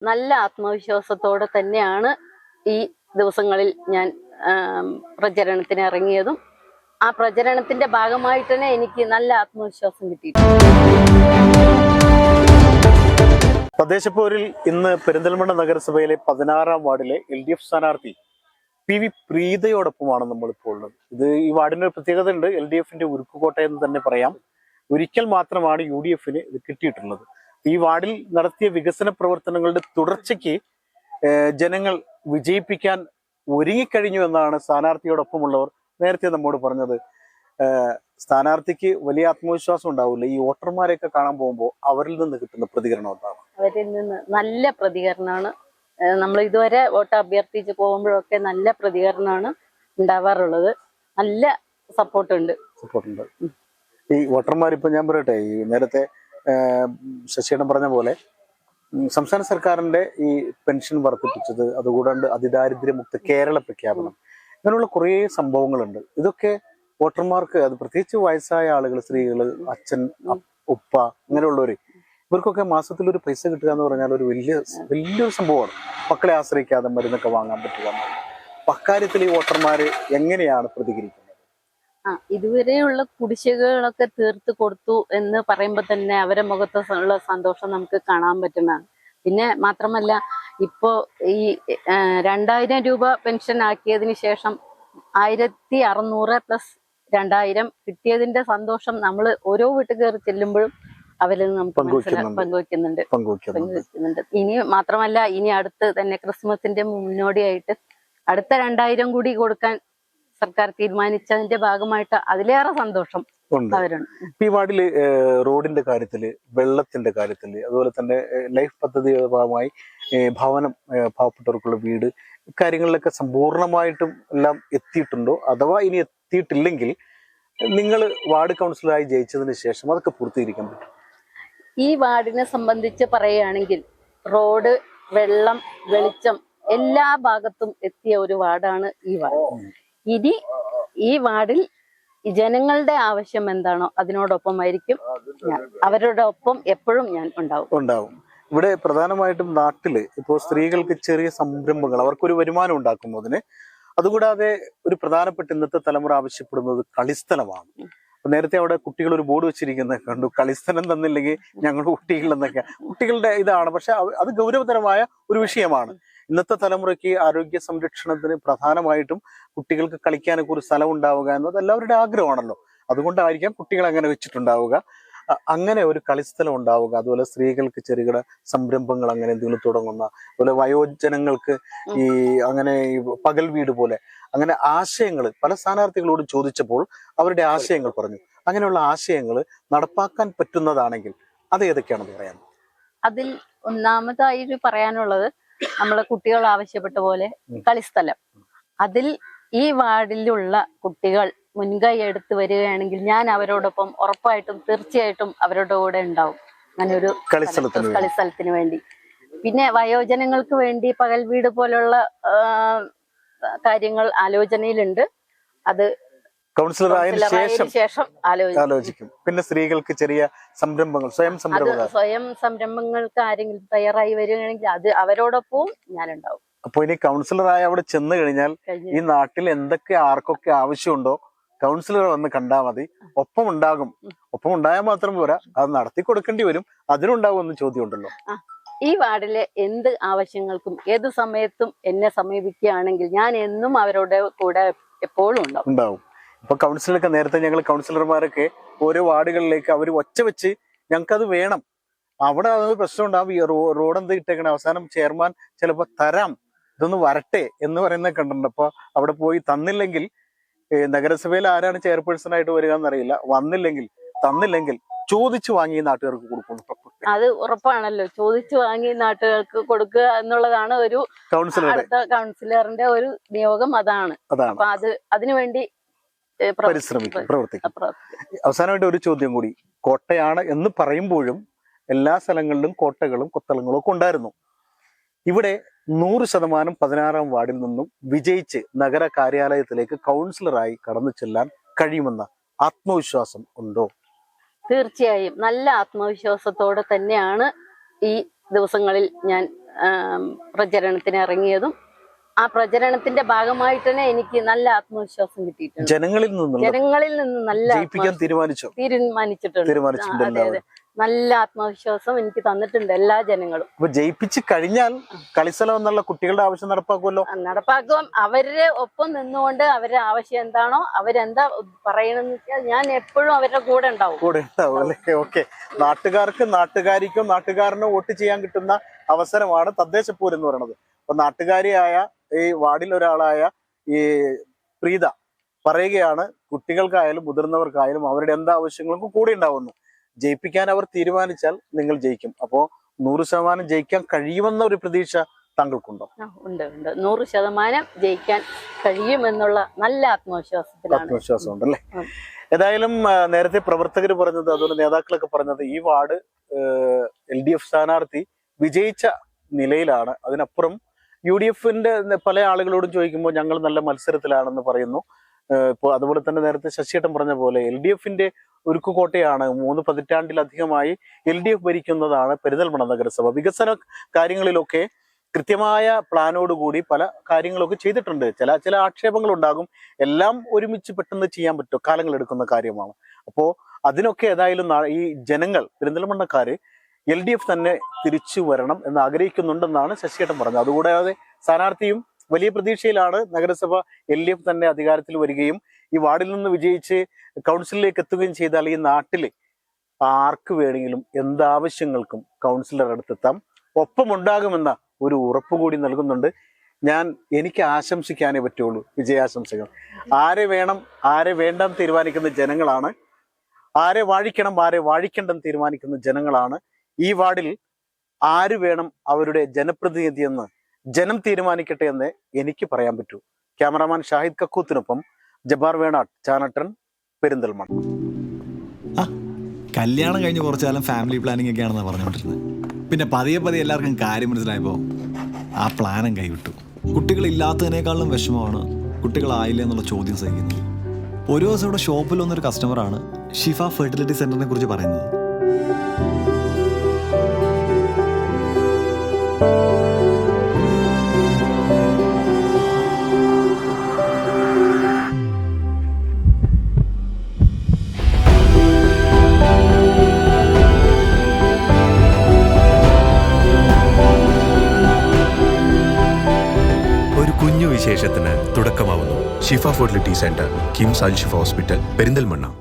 നല്ല ആത്മവിശ്വാസത്തോടെ തന്നെയാണ് ഈ ദിവസങ്ങളിൽ ഞാൻ പ്രചരണത്തിന് ഇറങ്ങിയതും ആ പ്രചരണത്തിന്റെ ഭാഗമായിട്ട് തന്നെ എനിക്ക് നല്ല ആത്മവിശ്വാസം കിട്ടിയിട്ടുണ്ട്. തദ്ദേശപ്പോരിൽ ഇന്ന് പെരിന്തൽമണ്ണ നഗരസഭയിലെ 16-ാം വാർഡിലെ LDF സ്ഥാനാർത്ഥി PV പ്രീതയോടൊപ്പമാണ് നമ്മളിപ്പോൾ ഉള്ളത്. ഈ വാർഡിന് ഒരു പ്രത്യേകത ഉണ്ട്. LDFന്റെ ഉരുക്കുകോട്ട എന്ന് തന്നെ പറയാം. ഒരിക്കൽ മാത്രമാണ് UDFന് ഇത് കിട്ടിയിട്ടുള്ളത്. ഈ വാർഡിൽ നടത്തിയ വികസന പ്രവർത്തനങ്ങളുടെ തുടർച്ചയ്ക്ക് ജനങ്ങൾ വിജയിപ്പിക്കാൻ ഒരുങ്ങിക്കഴിഞ്ഞു എന്നാണ് സ്ഥാനാർത്ഥിയോടൊപ്പമുള്ളവർ നേരത്തെ നമ്മോട് പറഞ്ഞത്. സ്ഥാനാർത്ഥിക്ക് വലിയ ആത്മവിശ്വാസം ഉണ്ടാവില്ല. ഈ വോട്ടർമാരെയൊക്കെ കാണാൻ പോകുമ്പോൾ അവരിൽ നിന്ന് കിട്ടുന്ന പ്രതികരണം എന്താണ്? അവരിൽ നിന്ന് നല്ല പ്രതികരണമാണ്. നമ്മൾ ഇതുവരെ വോട്ട് അഭ്യർത്ഥിച്ച് പോകുമ്പോഴൊക്കെ നല്ല പ്രതികരണമാണ് ഉണ്ടാവാറുള്ളത്. നല്ല സപ്പോർട്ടുണ്ട്. ഈ വോട്ടർമാർ ഇപ്പൊ ഞാൻ പറയട്ടെ, ഈ നേരത്തെ ശശികണ്ഠൻ പറഞ്ഞ പോലെ സംസ്ഥാന സർക്കാരിന്റെ ഈ പെൻഷൻ വർദ്ധിപ്പിച്ചത്, അതുകൂടാണ്ട് അതിദാരിദ്ര്യമുക്ത കേരള പ്രഖ്യാപനം, ഇങ്ങനെയുള്ള കുറേ സംഭവങ്ങളുണ്ട്. ഇതൊക്കെ വോട്ടർമാർക്ക്, അത് പ്രത്യേകിച്ച് വയസ്സായ ആളുകൾ, സ്ത്രീകൾ, അച്ഛൻ, ഉപ്പ, ഇങ്ങനെയുള്ളവര്, ഇവർക്കൊക്കെ മാസത്തിൽ ഒരു പൈസ കിട്ടുക എന്ന് പറഞ്ഞാൽ ഒരു വലിയൊരു സംഭവമാണ്. മക്കളെ ആശ്രയിക്കാതെ മരുന്നൊക്കെ വാങ്ങാൻ പറ്റുക. അക്കാര്യത്തിൽ ഈ വോട്ടർമാര് എങ്ങനെയാണ് പ്രതികരിക്കുന്നത്? ഇതുവരെയുള്ള കുടിശ്ശികകളൊക്കെ തീർത്ത് കൊടുത്തു എന്ന് പറയുമ്പോൾ തന്നെ അവരെ മുഖത്തുള്ള സന്തോഷം നമുക്ക് കാണാൻ പറ്റുന്നതാണ്. പിന്നെ മാത്രമല്ല, ഇപ്പോ ഈ 2000 രൂപ പെൻഷൻ ആക്കിയതിന് ശേഷം 1600 പ്ലസ് 2000 കിട്ടിയതിന്റെ സന്തോഷം നമ്മൾ ഓരോ വീട്ടിൽ കയറി ചെല്ലുമ്പോഴും അവരിൽ നമുക്ക് പങ്കുവെക്കുന്നുണ്ട്. ഇനി മാത്രമല്ല, ഇനി അടുത്ത് തന്നെ ക്രിസ്മസിന്റെ മുന്നോടിയായിട്ട് അടുത്ത 2000 കൂടി കൊടുക്കാൻ സർക്കാർ തീരുമാനിച്ചതിന്റെ ഭാഗമായിട്ട് അതിലേറെ സന്തോഷം അവരുണ്ട്. ഈ വാർഡില് റോഡിന്റെ കാര്യത്തില്, വെള്ളത്തിന്റെ കാര്യത്തില്, അതുപോലെ തന്നെ ലൈഫ് പദ്ധതിയുടെ ഭാഗമായി ഭവനം, പാവപ്പെട്ടവർക്കുള്ള വീട്, ഇക്കാര്യങ്ങളിലൊക്കെ സമ്പൂർണമായിട്ടും എല്ലാം എത്തിയിട്ടുണ്ടോ? അഥവാ ഇനി എത്തിയിട്ടില്ലെങ്കിൽ നിങ്ങൾ വാർഡ് കൗൺസിലറായി ജയിച്ചതിന് ശേഷം അതൊക്കെ പൂർത്തീകരിക്കാൻ പറ്റും? ഈ വാർഡിനെ സംബന്ധിച്ച് പറയുകയാണെങ്കിൽ റോഡ്, വെള്ളം, വെളിച്ചം എല്ലാ ഭാഗത്തും എത്തിയ ഒരു വാർഡാണ് ഈ വാർഡ്. ഇനി ഈ വാർഡിൽ ജനങ്ങളുടെ ആവശ്യം എന്താണോ അതിനോടൊപ്പമായിരിക്കും ഞാൻ, അവരുടെ ഒപ്പം എപ്പോഴും ഞാൻ ഉണ്ടാവും. ഇവിടെ പ്രധാനമായിട്ടും നാട്ടില് ഇപ്പോൾ സ്ത്രീകൾക്ക് ചെറിയ സംരംഭങ്ങൾ, അവർക്കൊരു വരുമാനം ഉണ്ടാക്കുന്നതിന്, അതുകൂടാതെ ഒരു പ്രധാനപ്പെട്ട ഇന്നത്തെ തലമുറ ആവശ്യപ്പെടുന്നത് കളിസ്ഥലമാണ്. നേരത്തെ അവിടെ കുട്ടികൾ ഒരു ബോർഡ് വെച്ചിരിക്കുന്നത് കണ്ടു, കളിസ്ഥലം തന്നില്ലെങ്കിൽ ഞങ്ങൾ കുട്ടികളെന്നൊക്കെ. കുട്ടികളുടെ ഇതാണ്, പക്ഷെ അത് ഗൗരവതരമായ ഒരു വിഷയമാണ്. ഇന്നത്തെ തലമുറയ്ക്ക് ആരോഗ്യ സംരക്ഷണത്തിന് പ്രധാനമായിട്ടും കുട്ടികൾക്ക് കളിക്കാനൊക്കെ ഒരു സ്ഥലം ഉണ്ടാവുക എന്നത് എല്ലാവരുടെ ആഗ്രഹമാണല്ലോ. അതുകൊണ്ടായിരിക്കാം കുട്ടികൾ അങ്ങനെ വെച്ചിട്ടുണ്ടാവുക. അങ്ങനെ ഒരു കളിസ്ഥലം ഉണ്ടാവുക, അതുപോലെ സ്ത്രീകൾക്ക് ചെറുകിട സംരംഭങ്ങൾ അങ്ങനെ എന്തെങ്കിലും തുടങ്ങുന്ന, അതുപോലെ വയോജനങ്ങൾക്ക് ഈ അങ്ങനെ പകൽ വീട് പോലെ അങ്ങനെ ആശയങ്ങൾ പല സ്ഥാനാർത്ഥികളോടും ചോദിച്ചപ്പോൾ അവരുടെ ആശയങ്ങൾ പറഞ്ഞു. അങ്ങനെയുള്ള ആശയങ്ങൾ നടപ്പാക്കാൻ പറ്റുന്നതാണെങ്കിൽ അത് ഏതൊക്കെയാണെന്ന് പറയാം? അതിൽ ഒന്നാമതായി പറയാനുള്ളത്, നമ്മളെ കുട്ടികൾ ആവശ്യപ്പെട്ട പോലെ കളിസ്ഥലം. അതിൽ ഈ വാർഡിലുള്ള കുട്ടികൾ മുൻകൈ എടുത്ത് വരികയാണെങ്കിൽ ഞാൻ അവരോടൊപ്പം ഉറപ്പായിട്ടും തീർച്ചയായിട്ടും അവരുടെ കൂടെ ഉണ്ടാവും. അങ്ങനെ ഒരു കളിസ്ഥലത്തിന് വേണ്ടി. പിന്നെ വയോജനങ്ങൾക്ക് വേണ്ടി പകൽ വീട് പോലുള്ള കാര്യങ്ങൾ ആലോചനയിലുണ്ട്. അത് കൗൺസിലറായതിനു ശേഷം ആലോചിക്കും. പിന്നെ സ്ത്രീകൾക്ക് ചെറിയ സംരംഭങ്ങൾ, സ്വയം സംരംഭങ്ങൾക്ക് ആരെങ്കിലും തയ്യാറായി വരികയാണെങ്കിൽ അത് അവരോടൊപ്പവും ഞാനുണ്ടാവും. അപ്പൊ ഇനി കൗൺസിലറായി അവിടെ ചെന്ന് കഴിഞ്ഞാൽ ഈ നാട്ടിൽ എന്തൊക്കെ ആർക്കൊക്കെ ആവശ്യമുണ്ടോ കൗൺസിലർ വന്ന് കണ്ടാൽ മതി, ഒപ്പം ഉണ്ടാകും. ഒപ്പം ഉണ്ടായാൽ മാത്രം പോരാ, അത് നടത്തി കൊടുക്കേണ്ടി വരും. അതിനുണ്ടാവും എന്ന് ചോദ്യം ഉണ്ടല്ലോ. ഈ വാർഡിലെ എന്ത് ആവശ്യങ്ങൾക്കും ഏത് സമയത്തും എന്നെ സമീപിക്കുകയാണെങ്കിൽ ഞാൻ എന്നും അവരുടെ കൂടെ എപ്പോഴും ഉണ്ടാവും. ഇപ്പൊ കൗൺസിലറൊക്കെ നേരത്തെ ഞങ്ങൾ കൗൺസിലർമാരൊക്കെ ഓരോ വാർഡുകളിലേക്ക് അവർ ഒച്ച വെച്ച് ഞങ്ങൾക്കത് വേണം, അവിടെ അതൊരു പ്രശ്നം ഉണ്ടാവും, ഈ റോഡ് എന്ത് ഇട്ടേക്കണം, അവസാനം ചെയർമാൻ ചിലപ്പോ തരാം, ഇതൊന്ന് വരട്ടെ എന്ന് പറയുന്നത് കണ്ടിട്ടുണ്ട്. അപ്പൊ അവിടെ പോയി തന്നില്ലെങ്കിൽ, നഗരസഭയിൽ ആരാണ് ചെയർപേഴ്സൺ ആയിട്ട് വരിക എന്നറിയില്ല, തന്നില്ലെങ്കിൽ ചോദിച്ചു വാങ്ങി നാട്ടുകാർക്ക് കൊടുക്കുന്നു. അത് ഉറപ്പാണല്ലോ, ചോദിച്ചു വാങ്ങി നാട്ടുകാർക്ക് കൊടുക്കുക എന്നുള്ളതാണ് ഒരു കൗൺസിലറിന്റെ ഒരു നിയോഗം. അതാണ്. അപ്പൊ അതിനുവേണ്ടി പ്രവർത്തിക്കും. അവസാനമായിട്ട് ഒരു ചോദ്യം കൂടി. കോട്ടയാണ് എന്ന് പറയുമ്പോഴും എല്ലാ സ്ഥലങ്ങളിലും കോട്ടകളും കൊത്തളങ്ങളും ഒക്കെ ഉണ്ടായിരുന്നു. ഇവിടെ 100% 16-ാം വാർഡിൽ നിന്നും വിജയിച്ച് നഗര കാര്യാലയത്തിലേക്ക് കൗൺസിലറായി കടന്നു ചെല്ലാൻ കഴിയുമെന്ന ആത്മവിശ്വാസം ഉണ്ടോ? തീർച്ചയായും നല്ല ആത്മവിശ്വാസത്തോടെ തന്നെയാണ് ഈ ദിവസങ്ങളിൽ ഞാൻ പ്രചരണത്തിന് ഇറങ്ങിയതും ആ പ്രചരണത്തിന്റെ ഭാഗമായിട്ട് തന്നെ എനിക്ക് നല്ല ആത്മവിശ്വാസം കിട്ടിയിട്ടുണ്ട്. ജനങ്ങളിൽ നിന്ന് നല്ല ജയിപ്പിക്കാൻ തീരുമാനിച്ചിട്ടുണ്ട്. അതെ അതെ, നല്ല ആത്മവിശ്വാസം എനിക്ക് തന്നിട്ടുണ്ട് എല്ലാ ജനങ്ങളും. അപ്പൊ ജയിപ്പിച്ച് കഴിഞ്ഞാൽ കളിസ്ഥലം എന്നുള്ള കുട്ടികളുടെ ആവശ്യം നടപ്പാക്കും. അവരുടെ ഒപ്പം നിന്നുകൊണ്ട് അവരുടെ ആവശ്യം എന്താണോ, അവരെന്താ പറയണമെന്ന് വെച്ചാൽ ഞാൻ എപ്പോഴും അവരുടെ കൂടെ ഉണ്ടാവും അല്ലേ? ഓക്കെ. നാട്ടുകാരിക്കും നാട്ടുകാരനും വോട്ട് ചെയ്യാൻ കിട്ടുന്ന അവസരമാണ് തദ്ദേശപൂരം എന്ന് പറയുന്നത്. അപ്പൊ നാട്ടുകാരിയായ ഈ വാർഡിൽ ഒരാളായ ഈ പ്രീത പറയുകയാണ്, കുട്ടികൾക്കായാലും മുതിർന്നവർക്കായാലും അവരുടെ എന്താ ആവശ്യങ്ങൾക്കും കൂടെ ഉണ്ടാവുന്നു. ജയിപ്പിക്കാൻ അവർ തീരുമാനിച്ചാൽ നിങ്ങൾ ജയിക്കും. അപ്പോ 100% ജയിക്കാൻ കഴിയുമെന്ന ഒരു പ്രതീക്ഷ താങ്കൾക്കുണ്ടോ? ഉണ്ട് 100% ജയിക്കാൻ കഴിയുമെന്നുള്ള നല്ല ആത്മവിശ്വാസം ഉണ്ടല്ലേ? ഏതായാലും നേരത്തെ പ്രവർത്തകർ പറഞ്ഞത്, അതുപോലെ നേതാക്കളൊക്കെ പറഞ്ഞത്, ഈ വാർഡ് LDF സ്ഥാനാർത്ഥി വിജയിച്ച നിലയിലാണ്. അതിനപ്പുറം UDFന്റെ പല ആളുകളോടും ചോദിക്കുമ്പോൾ ഞങ്ങൾ നല്ല മത്സരത്തിലാണെന്ന് പറയുന്നു. ഇപ്പോൾ അതുപോലെ തന്നെ നേരത്തെ ശശിയേട്ടൻ പറഞ്ഞ പോലെ LDFന്റെ ഉരുക്കുകോട്ടയാണ്. 3 പതിറ്റാണ്ടിലധികമായി LDF ഭരിക്കുന്നതാണ് പെരിന്തൽമണ്ണ നഗരസഭ. വികസന കാര്യങ്ങളിലൊക്കെ കൃത്യമായ പ്ലാനോടുകൂടി പല കാര്യങ്ങളൊക്കെ ചെയ്തിട്ടുണ്ട്. ചില ആക്ഷേപങ്ങൾ ഉണ്ടാകും. എല്ലാം ഒരുമിച്ച് പെട്ടെന്ന് ചെയ്യാൻ പറ്റും, കാലങ്ങളെടുക്കുന്ന കാര്യമാണ്. അപ്പോൾ അതിനൊക്കെ ഏതായാലും ഈ ജനങ്ങൾ, പെരിന്തൽമണ്ണക്കാര് LDF തന്നെ തിരിച്ചു വരണം എന്ന് ആഗ്രഹിക്കുന്നുണ്ടെന്നാണ് ശശിയേട്ടൻ പറഞ്ഞത്. അതുകൂടാതെ സ്ഥാനാർത്ഥിയും വലിയ പ്രതീക്ഷയിലാണ്. നഗരസഭ LDF തന്നെ അധികാരത്തിൽ വരികയും ഈ വാർഡിൽ നിന്ന് വിജയിച്ച് കൗൺസിലിലേക്ക് എത്തുകയും ചെയ്താൽ ഈ നാട്ടില് ആർക്ക് വേണമെങ്കിലും എന്താവശ്യങ്ങൾക്കും കൗൺസിലർ അടുത്തെത്താം, ഒപ്പമുണ്ടാകുമെന്ന ഒരു ഉറപ്പ് കൂടി നൽകുന്നുണ്ട്. എനിക്ക് ആശംസിക്കാനേ പറ്റുള്ളൂ വിജയാശംസകൾ. ആരെ വേണം ആരെ വേണ്ടെന്ന് തീരുമാനിക്കുന്ന ജനങ്ങളാണ്. ആരെ വാഴിക്കണം ആരെ വാഴിക്കേണ്ടെന്ന് തീരുമാനിക്കുന്ന ജനങ്ങളാണ്. ഈ വാർഡിൽ ആര് വേണം അവരുടെ ജനപ്രതിനിധി എന്ന് ജനം തീരുമാനിക്കട്ടെ എന്ന് എനിക്ക് പറയാൻ പറ്റൂ. ക്യാമറാമാൻ ഷാഹിദ് കക്കൂത്തിനൊപ്പം ജബ്ബാർ വേണാട്ട്, ചാനട്ടൻ, പെരിന്തൽമണ്ണ. കല്യാണം കഴിഞ്ഞ് കുറച്ചു കാലം ഫാമിലി പ്ലാനിങ് ഒക്കെയാണെന്ന് പറഞ്ഞുകൊണ്ടിരുന്നത്. പിന്നെ പതിയെ എല്ലാവർക്കും കാര്യം മനസ്സിലായപ്പോൾ ആ പ്ലാനും കൈവിട്ടു. കുട്ടികളില്ലാത്തതിനേക്കാളും വിഷമമാണ് കുട്ടികളായില്ല എന്നുള്ള ചോദ്യം സഹിക്കുന്നത്. ഒരു ദിവസം ഇവിടെ ഷോപ്പിൽ വന്നൊരു കസ്റ്റമറാണ് ഷിഫ ഫെർട്ടിലിറ്റി സെന്ററിനെ കുറിച്ച് പറയുന്നത്. വിശേഷത്തിന് തുടക്കമാവുന്നു. ഷിഫ ഫെർട്ടിലിറ്റി സെന്റർ, കിംസ് അൽ ഷിഫ ഹോസ്പിറ്റൽ, പെരിന്തൽമണ്ണ.